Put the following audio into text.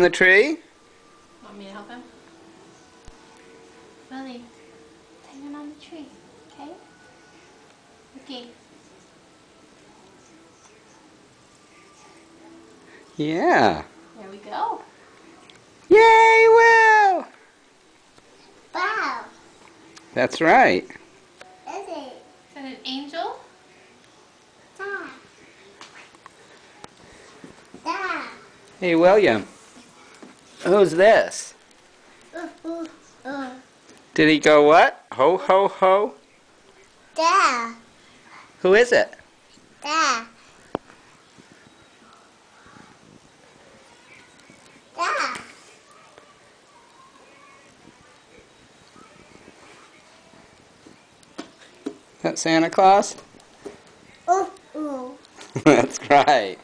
On the tree? Want me to help him? Willie, hang it on the tree, okay? Okay. Yeah. There we go. Yay, Will! Wow. That's right. Is it? Is that an angel? Dad. Dad. Hey, William. Who's this? Uh. Did he go what? Ho, ho, ho? Dad. Who is it? Dad. Dad. That Santa Claus? Oh. That's right.